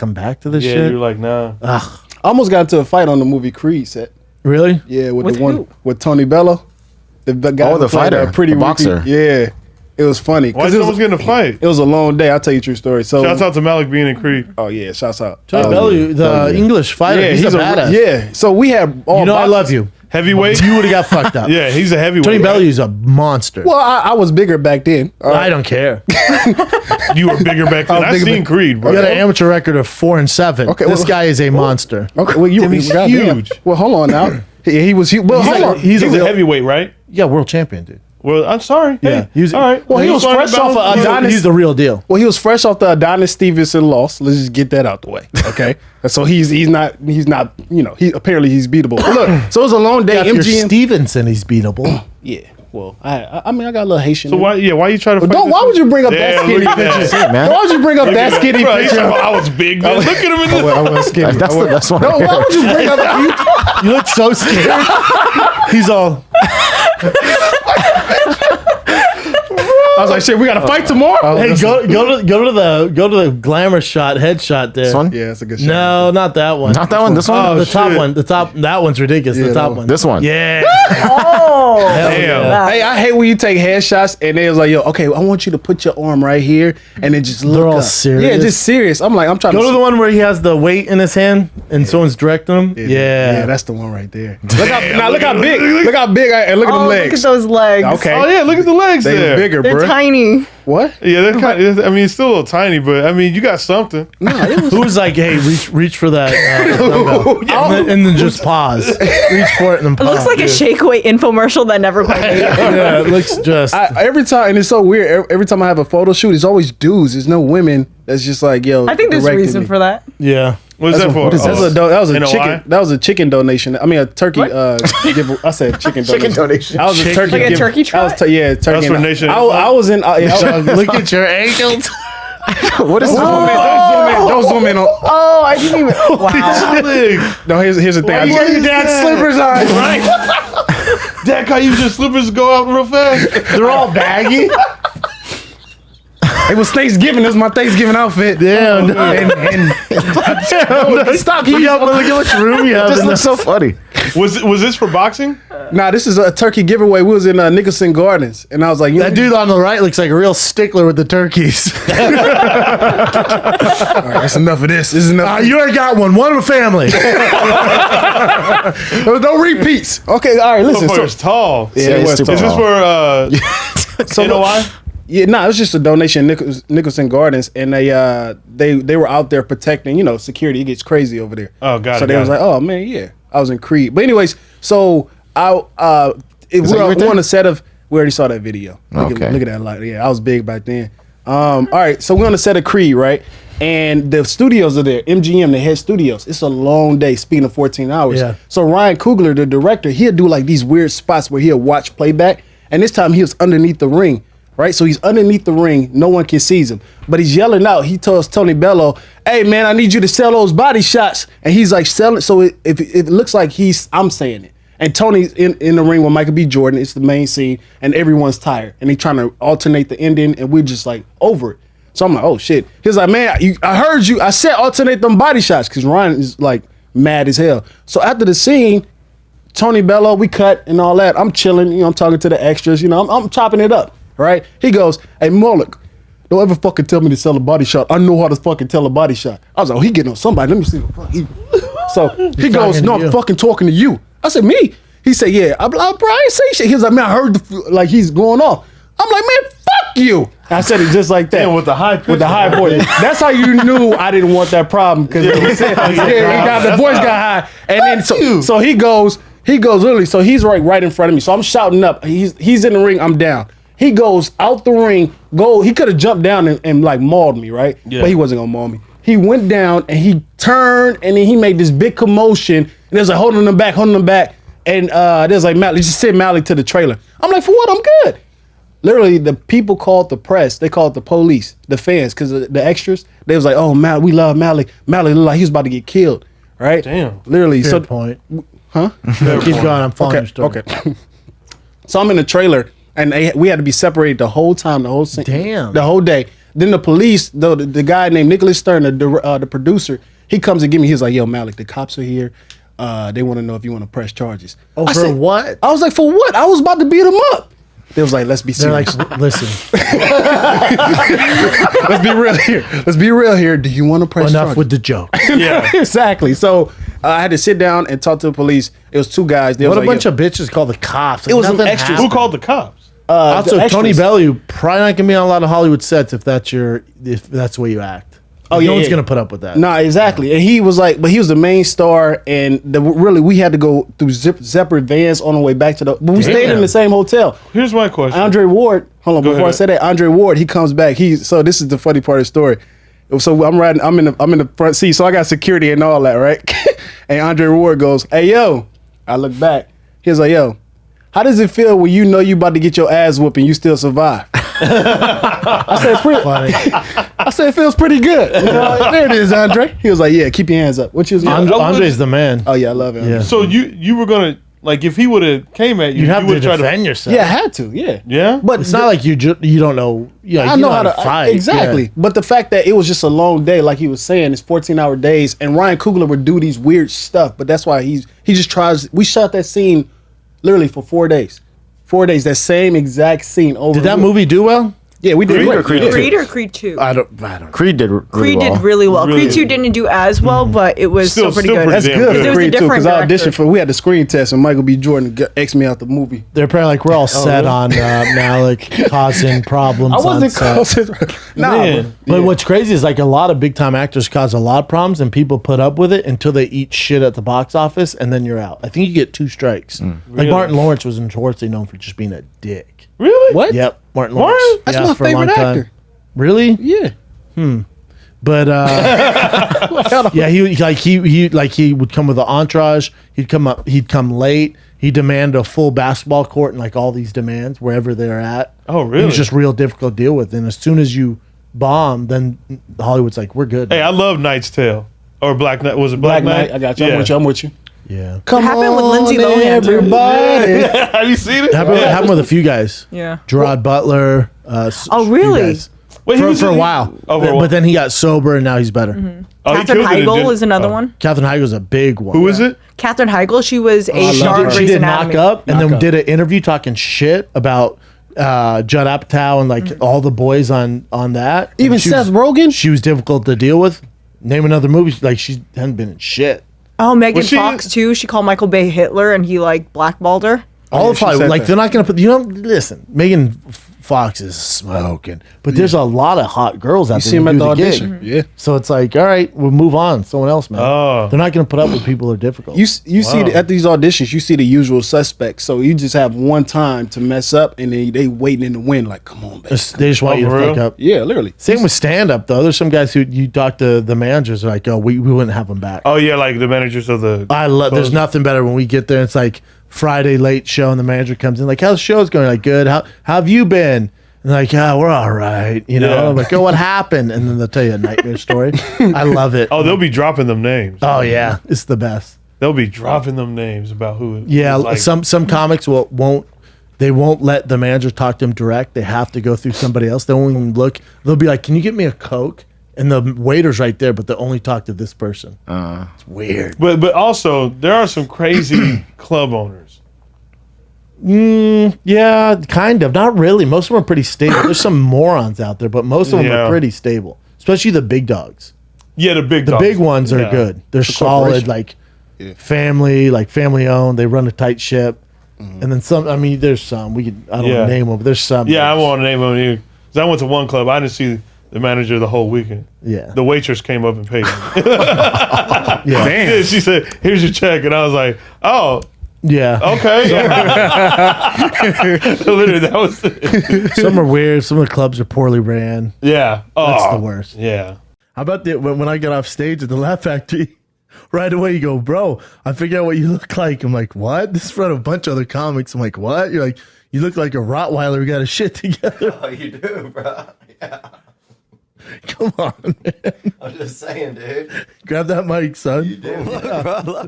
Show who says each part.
Speaker 1: come back to this
Speaker 2: Yeah,
Speaker 1: shit.
Speaker 2: you're like, nah.
Speaker 1: Ugh.
Speaker 3: I almost got into a fight on the movie Creed set.
Speaker 1: Really?
Speaker 3: Yeah, with
Speaker 4: With
Speaker 3: the one
Speaker 4: who?
Speaker 3: with Tony Bellow. The guy
Speaker 5: the
Speaker 3: who played,
Speaker 5: fighter,
Speaker 3: Pretty
Speaker 5: the
Speaker 3: Ricky.
Speaker 5: boxer.
Speaker 3: Yeah. It was funny.
Speaker 2: Why
Speaker 3: 'cause
Speaker 2: is
Speaker 3: it
Speaker 2: someone's
Speaker 3: was,
Speaker 2: getting a fight?
Speaker 3: it was a long day. I'll tell you a true story. So
Speaker 2: Shouts out to Malik being in Creed.
Speaker 3: Oh yeah, shouts out.
Speaker 1: Tony Bellew, the English fighter.
Speaker 3: Yeah,
Speaker 1: he's a badass.
Speaker 3: Yeah. So we had all
Speaker 1: You know, I
Speaker 3: boxers.
Speaker 1: love you.
Speaker 2: Heavyweight?
Speaker 1: You would have got fucked up.
Speaker 2: Yeah, he's a heavyweight.
Speaker 1: Tony Bellew's a monster.
Speaker 3: Well, I was bigger back then.
Speaker 1: I don't care.
Speaker 2: You were bigger back then. I've
Speaker 3: bigger
Speaker 2: seen
Speaker 3: back-
Speaker 2: Creed, bro.
Speaker 1: You got an amateur record of 4-7.
Speaker 3: Okay,
Speaker 1: This
Speaker 3: well-
Speaker 1: guy is a monster.
Speaker 3: Okay, well you
Speaker 2: He's
Speaker 3: goddamn.
Speaker 2: huge.
Speaker 3: Well, hold on now. He was huge. Well, hold on.
Speaker 2: He's a heavyweight, right?
Speaker 1: Yeah, world champion, dude.
Speaker 2: Well, I'm sorry.
Speaker 1: Yeah,
Speaker 2: Hey, all right.
Speaker 3: Well, he was fresh off of Adonis.
Speaker 1: He's the real deal.
Speaker 3: Well, he was fresh off the Adonis Stevenson loss. Let's just get that out the way, okay? So he's not you know apparently he's beatable. But look, so it was a long day.
Speaker 1: If you're
Speaker 3: MGM.
Speaker 1: Stevenson, he's beatable.
Speaker 3: Yeah. Well, I mean I got a little Haitian.
Speaker 2: So
Speaker 3: in
Speaker 2: why
Speaker 3: me.
Speaker 2: you try to fight
Speaker 3: Don't.
Speaker 2: this
Speaker 3: Why would you bring up
Speaker 2: Yeah,
Speaker 3: that skinny
Speaker 2: look at
Speaker 3: picture?
Speaker 2: that.
Speaker 5: man.
Speaker 3: Why would you bring up that skinny
Speaker 2: Bro, he's
Speaker 3: picture?
Speaker 2: talking about, I was big, man. Look at him in this.
Speaker 3: I was skinny.
Speaker 5: That's the best one.
Speaker 3: No, why would you bring up?
Speaker 1: You look so scared. He's all.
Speaker 3: I was like, shit, we got to fight tomorrow.
Speaker 1: Hey, go to the glamour shot, headshot there.
Speaker 5: This one?
Speaker 3: Yeah, it's a good shot.
Speaker 1: No, not that one.
Speaker 5: Not that one. This one.
Speaker 1: Oh, the
Speaker 2: shit.
Speaker 1: top one. The top. That one's ridiculous.
Speaker 3: Yeah,
Speaker 1: the
Speaker 3: that
Speaker 1: top
Speaker 3: one.
Speaker 1: one.
Speaker 5: This one.
Speaker 1: Yeah.
Speaker 4: Oh,
Speaker 2: Damn.
Speaker 1: yeah.
Speaker 3: Hey, I hate when you take headshots and they was like, yo, okay, I want you to put your arm right here and then just look
Speaker 1: They're all
Speaker 3: up.
Speaker 1: serious?
Speaker 3: Yeah, just serious. I'm like, I'm trying
Speaker 1: Go to
Speaker 3: to
Speaker 1: the one where he has the weight in his hand and someone's directing him.
Speaker 3: Yeah, that's the one right there. Look how big. Look how big and look at them
Speaker 4: oh,
Speaker 3: legs.
Speaker 4: look at those legs.
Speaker 3: Okay.
Speaker 2: Oh, yeah, look at the legs
Speaker 3: They
Speaker 2: there.
Speaker 3: bigger,
Speaker 4: They're
Speaker 3: bro.
Speaker 4: tiny.
Speaker 3: What?
Speaker 2: Yeah, they're kind of, I mean, it's still a little tiny, but I mean, you got something.
Speaker 1: Who's like, hey, reach for that dumbbell. And then just pause. Reach for it and then
Speaker 4: It
Speaker 1: pause.
Speaker 4: looks like a shake weight infomercial that never quite made it.
Speaker 1: Yeah, it looks just.
Speaker 3: Every time, and it's so weird. Every time I have a photo shoot, it's always dudes. There's no women. That's just like, yo.
Speaker 4: I think there's a
Speaker 3: directing
Speaker 4: reason
Speaker 3: me.
Speaker 4: for that.
Speaker 1: Yeah.
Speaker 2: What is that for?
Speaker 3: That was a
Speaker 2: NOI?
Speaker 3: chicken. That was a chicken donation. I mean, a turkey. I said chicken donation.
Speaker 5: Chicken donation.
Speaker 3: I was a turkey.
Speaker 4: Like a turkey
Speaker 3: I was
Speaker 4: trot?
Speaker 3: yeah, turkey.
Speaker 2: That's for
Speaker 3: and
Speaker 2: Nation.
Speaker 3: I was in.
Speaker 1: Look at your ankles.
Speaker 5: What is this?
Speaker 3: Don't zoom in on.
Speaker 4: Oh, I didn't even. Wow.
Speaker 3: No, here's the thing.
Speaker 2: you wearing your
Speaker 3: dad's slippers on, right?
Speaker 2: Dad, can I use your slippers to go out real fast?
Speaker 1: They're all baggy.
Speaker 3: It was Thanksgiving. This is my Thanksgiving outfit.
Speaker 1: Damn.
Speaker 3: Stop.
Speaker 1: Look how much room you have.
Speaker 5: This
Speaker 1: in
Speaker 5: looks so funny.
Speaker 2: Was this for boxing?
Speaker 3: Nah, this is a turkey giveaway. We was in Nicholson Gardens, and I was like,
Speaker 1: That dude on the right looks like a real stickler with the turkeys.
Speaker 3: all right, that's enough of this. This is enough.
Speaker 1: You already got one. One of a family.
Speaker 3: No repeats. Okay, all right. Listen.
Speaker 2: Motherfucker's tall.
Speaker 3: Yeah, it
Speaker 5: it's
Speaker 3: was
Speaker 5: super
Speaker 3: tall.
Speaker 2: Is this for
Speaker 3: look-
Speaker 2: NOI?
Speaker 3: Yeah, no, it was just a donation. Nicholson Gardens, and they were out there protecting. You know, security. It gets crazy over there.
Speaker 2: Oh, got
Speaker 3: So
Speaker 2: it,
Speaker 3: they
Speaker 2: got
Speaker 3: was
Speaker 2: it.
Speaker 3: like, oh man, yeah, I was in Creed. But anyways, so
Speaker 5: that you right there?
Speaker 3: we're on a set of. We already saw that video. Look
Speaker 5: Okay.
Speaker 3: at that light. Yeah, I was big back then. All right, so we're on the set of Creed, right? And the studios are there. MGM, the head studios. It's a long day. Speaking of 14 hours.
Speaker 1: Yeah.
Speaker 3: So Ryan Coogler, the director, he'll do like these weird spots where he'll watch playback. And this time he was underneath the ring, right? So he's underneath the ring. No one can see him. But he's yelling out. He tells Tony Bellow, hey, man, I need you to sell those body shots. And he's like, sell it. So it looks like I'm saying it. And Tony's in the ring with Michael B. Jordan. It's the main scene. And everyone's tired. And they trying to alternate the ending. And we're just like over it. So I'm like, oh, shit. He's like, man, I heard you. I said alternate them body shots. Because Ryan is like mad as hell. So after the scene, Tony Bellow, we cut and all that. I'm chilling, I'm talking to the extras, I'm chopping it up, right? He goes, hey, Malik, don't ever fucking tell me to sell a body shot. I know how to fucking tell a body shot. I was like, oh, he getting on somebody. Let me see what the fuck he. So he goes, no, I'm fucking talking to you. I said, me? He said, yeah. I'm like, bro, I ain't say shit. He was like, man, I heard like he's going off. I'm like, man, fuck you. I said it just like that.
Speaker 2: Damn, with the high pitch.
Speaker 3: With the high voice. That's how you knew I didn't want that problem. Because the voice got high. And then so he goes literally, so he's right in front of me. So I'm shouting up. He's in the ring, I'm down. He goes out the ring, he could have jumped down and like mauled me, right?
Speaker 2: Yeah.
Speaker 3: But he wasn't gonna maul me. He went down and he turned and then he made this big commotion. And there's like holding him back. And there's like Malik, just send Malik to the trailer. I'm like, for what? I'm good. Literally, the people called the press. They called the police, the fans, because the extras. They was like, "Oh, Malik, we love Malik. Malik looked like he was about to get killed." Right?
Speaker 2: Damn.
Speaker 3: Literally.
Speaker 1: Fair
Speaker 3: So,
Speaker 1: point.
Speaker 3: huh?
Speaker 1: Keep going. I'm following your story.
Speaker 3: Okay. So I'm in the trailer, and we had to be separated the whole time, the whole scene,
Speaker 1: Damn.
Speaker 3: the whole day. Then the police, the guy named Nicholas Stern, the producer, he comes and give me. He's like, "Yo, Malik, the cops are here. They want to know if you want to press charges."
Speaker 1: Oh,
Speaker 3: I
Speaker 1: for
Speaker 3: said,
Speaker 1: what?
Speaker 3: I was like, "For what?" I was about to beat him up. They was like, "Let's be
Speaker 1: They're
Speaker 3: serious.
Speaker 1: like, listen,
Speaker 3: Let's be real here. Let's be real here. Do you want to press
Speaker 1: enough
Speaker 3: charges?"
Speaker 1: with the joke.
Speaker 2: Yeah.
Speaker 3: Exactly. So I had to sit down and talk to the police. It was two guys. They
Speaker 1: What
Speaker 3: was
Speaker 1: a
Speaker 3: like,
Speaker 1: bunch of bitches call the cops. Like,
Speaker 3: It was some
Speaker 1: nothing
Speaker 3: extras.
Speaker 2: Who
Speaker 1: happened.
Speaker 2: called the cops?
Speaker 1: Also,
Speaker 3: the
Speaker 1: Tony
Speaker 3: extras.
Speaker 1: Bellew probably not gonna be on a lot of Hollywood sets if that's the way you act.
Speaker 3: Oh,
Speaker 1: no
Speaker 3: yeah,
Speaker 1: one's
Speaker 3: yeah.
Speaker 1: gonna put up with that.
Speaker 3: Nah, exactly. And he was like, but he was the main star, and really we had to go through separate vans on the way back to the. But we stayed in the same hotel.
Speaker 2: Here's my question.
Speaker 3: Andre Ward, hold on,
Speaker 2: Go
Speaker 3: before I
Speaker 2: ahead.
Speaker 3: say that, Andre Ward, he comes back. So this is the funny part of the story. So I'm in the front seat, so I got security and all that, right? And Andre Ward goes, "Hey yo," I look back. He was like, "Yo, how does it feel when you know you about to get your ass whooped and you still survive?" I said,
Speaker 1: Funny.
Speaker 3: I said, "It feels pretty good." You know, there it is, Andre. He was like, "Yeah, keep your hands up." What you was
Speaker 1: Andre's the man.
Speaker 3: Oh yeah, I love it.
Speaker 1: Yeah.
Speaker 2: So you were gonna like if he would have came at you,
Speaker 1: You have to
Speaker 2: would try
Speaker 1: defend yourself.
Speaker 3: Yeah, I had to. Yeah.
Speaker 2: Yeah?
Speaker 3: But
Speaker 1: It's not like you don't know. Yeah,
Speaker 3: I
Speaker 1: you
Speaker 3: know how to
Speaker 1: fight.
Speaker 3: exactly.
Speaker 1: Yeah.
Speaker 3: But the fact that it was just a long day, like he was saying, it's 14-hour days, and Ryan Coogler would do these weird stuff. But that's why he just tries. We shot that scene literally for 4 days. 4 days, that same exact scene over.
Speaker 1: Did that
Speaker 3: and over.
Speaker 1: movie do well?
Speaker 3: Yeah, we did.
Speaker 5: Creed
Speaker 3: great.
Speaker 5: or Creed
Speaker 3: Yeah.
Speaker 5: two?
Speaker 4: Creed or Creed 2?
Speaker 1: I don't know.
Speaker 5: Creed did really
Speaker 4: Creed
Speaker 5: well.
Speaker 4: did really well.
Speaker 2: Really
Speaker 4: Creed 2
Speaker 2: good.
Speaker 4: didn't do as well, but it was still pretty good.
Speaker 3: That's
Speaker 2: damn
Speaker 3: good.
Speaker 2: good.
Speaker 4: It
Speaker 3: For
Speaker 4: was a
Speaker 3: Creed too,
Speaker 4: different
Speaker 3: because I auditioned
Speaker 4: director.
Speaker 3: for. We had the screen test, and Michael B. Jordan X'd me out the movie.
Speaker 1: They're probably like, we're all set on Malik causing problems.
Speaker 3: I wasn't
Speaker 1: on set.
Speaker 3: causing. Nah,
Speaker 2: Man.
Speaker 1: But what's crazy is like a lot of big time actors cause a lot of problems, and people put up with it until they eat shit at the box office, and then you're out. I think you get 2 strikes. Like
Speaker 2: Really?
Speaker 1: Martin Lawrence was notoriously known for just being a dick.
Speaker 2: Really?
Speaker 3: What?
Speaker 1: Yep, Martin
Speaker 2: What?
Speaker 1: Lawrence.
Speaker 3: That's
Speaker 1: Yeah,
Speaker 3: my
Speaker 1: for a long
Speaker 3: favorite
Speaker 1: time.
Speaker 3: actor.
Speaker 1: Really?
Speaker 3: Yeah.
Speaker 1: But yeah, he would come with an entourage. He'd come late. He'd demand a full basketball court and like all these demands wherever they're at.
Speaker 2: Oh,
Speaker 1: It
Speaker 2: really?
Speaker 1: was just real difficult to deal with. And as soon as you bomb, then Hollywood's like, we're good.
Speaker 2: Hey, I love Knight's Tale. Or Black Knight. Was it Black,
Speaker 3: Black Knight. I got you.
Speaker 2: Yeah.
Speaker 3: I'm with you. I'm with you.
Speaker 1: Yeah.
Speaker 3: Come
Speaker 4: happened with Lindsay Lohan, too.
Speaker 3: everybody.
Speaker 2: Have you seen it?
Speaker 1: Happened with a few guys.
Speaker 4: Yeah.
Speaker 1: Gerard Butler.
Speaker 4: Oh, really?
Speaker 2: Wait, he
Speaker 1: For,
Speaker 2: was
Speaker 1: for a
Speaker 2: in-
Speaker 1: while.
Speaker 2: Oh, for a while.
Speaker 1: But then he got sober and now he's better.
Speaker 2: Oh, he
Speaker 4: Katherine
Speaker 2: killed it and
Speaker 4: Heigl
Speaker 2: did-
Speaker 4: is another
Speaker 2: oh.
Speaker 4: one.
Speaker 1: Katherine Heigl's a big one.
Speaker 2: Who is it?
Speaker 4: Katherine Heigl, she was a
Speaker 3: love
Speaker 4: star
Speaker 3: her.
Speaker 4: of
Speaker 1: She
Speaker 4: Grey's
Speaker 1: did
Speaker 4: Anatomy.
Speaker 1: Knock Up and
Speaker 3: Knock
Speaker 1: then
Speaker 3: Up.
Speaker 1: did an interview talking shit about Judd Apatow and like all the boys on that.
Speaker 3: Even
Speaker 1: And she
Speaker 3: Seth
Speaker 1: was-
Speaker 3: Rogen?
Speaker 1: She was difficult to deal with. Name another movie. Like she hadn't been in shit.
Speaker 4: Oh, Megan
Speaker 2: Was she-
Speaker 4: Fox too. She called Michael Bay Hitler, and he like blackballed her.
Speaker 1: All
Speaker 3: yeah,
Speaker 1: of
Speaker 3: she
Speaker 1: Hollywood,
Speaker 3: said
Speaker 1: like
Speaker 3: that.
Speaker 1: they're not gonna put. Listen. Megan Fox is smoking, but there's a lot of hot girls out
Speaker 3: You
Speaker 1: there.
Speaker 3: see him
Speaker 1: that
Speaker 3: at
Speaker 1: do
Speaker 3: the
Speaker 1: gig.
Speaker 3: audition. Yeah.
Speaker 1: So it's like, all right, we'll move on. Someone else, man.
Speaker 2: Oh.
Speaker 1: They're not gonna put up with people who are difficult.
Speaker 3: You see at these auditions, you see the usual suspects. So you just have one time to mess up, and they waiting in the wind, like, come on, baby.
Speaker 1: They just want you to
Speaker 2: for
Speaker 1: fuck
Speaker 2: real?
Speaker 1: up.
Speaker 3: Yeah, literally.
Speaker 1: Same with stand up though. There's some guys who you talk to the managers are like, oh, we wouldn't have them back.
Speaker 2: Oh, yeah, like the managers of the...
Speaker 1: I love. There's nothing better when we get there. It's like Friday late show, and the manager comes in like, "How's the show's going?" Like, "Good. How have you been?" And like, "Yeah, we're all right." You know,
Speaker 2: Yeah.
Speaker 1: I'm like, "Oh, what happened?" And then they'll tell you a nightmare story. I love it.
Speaker 2: Oh, they'll be dropping them names.
Speaker 1: Oh yeah, it's the best.
Speaker 2: They'll be dropping them names about who...
Speaker 1: Yeah,
Speaker 2: like,
Speaker 1: some comics won't let the manager talk to them direct. They have to go through somebody else. They won't even look. They'll be like, "Can you get me a Coke?" And the waiter's right there, but they only talk to this person. It's weird.
Speaker 2: But also, there are some crazy club owners.
Speaker 1: Yeah, kind of. Not really. Most of them are pretty stable. There's some morons out there, but most of them
Speaker 2: Yeah.
Speaker 1: are pretty stable. Especially the big dogs.
Speaker 2: Yeah, the big
Speaker 1: The
Speaker 2: dogs.
Speaker 1: big ones are
Speaker 2: Yeah.
Speaker 1: good. They're solid, like family owned. They run a tight ship. And then some. I mean, there's some. I don't want
Speaker 2: Yeah.
Speaker 1: to name them, but there's some.
Speaker 2: Yeah, I
Speaker 1: that's-
Speaker 2: want to name them you. 'Cause I went to one club. I didn't see the manager the whole weekend.
Speaker 1: Yeah.
Speaker 2: The waitress came up and paid me.
Speaker 1: Yeah.
Speaker 2: Yeah, she said, "Here's your check," and I was like, "Oh,
Speaker 1: Yeah.
Speaker 2: okay." Literally, that was it.
Speaker 1: Some are weird. Some of the clubs are poorly ran.
Speaker 2: Yeah.
Speaker 1: That's
Speaker 2: Oh,
Speaker 1: the worst.
Speaker 2: Yeah.
Speaker 1: How about when I got off stage at the Laugh Factory? Right away, you go, "Bro, I figured out what you look like." I'm like, "What?" This is from a bunch of other comics. I'm like, "What?" You're like, "You look like a Rottweiler who got his shit together."
Speaker 5: Oh, you do, bro. Yeah.
Speaker 1: Come on, man.
Speaker 5: I'm just saying, dude.
Speaker 1: Grab that mic, son.
Speaker 5: You do, bro.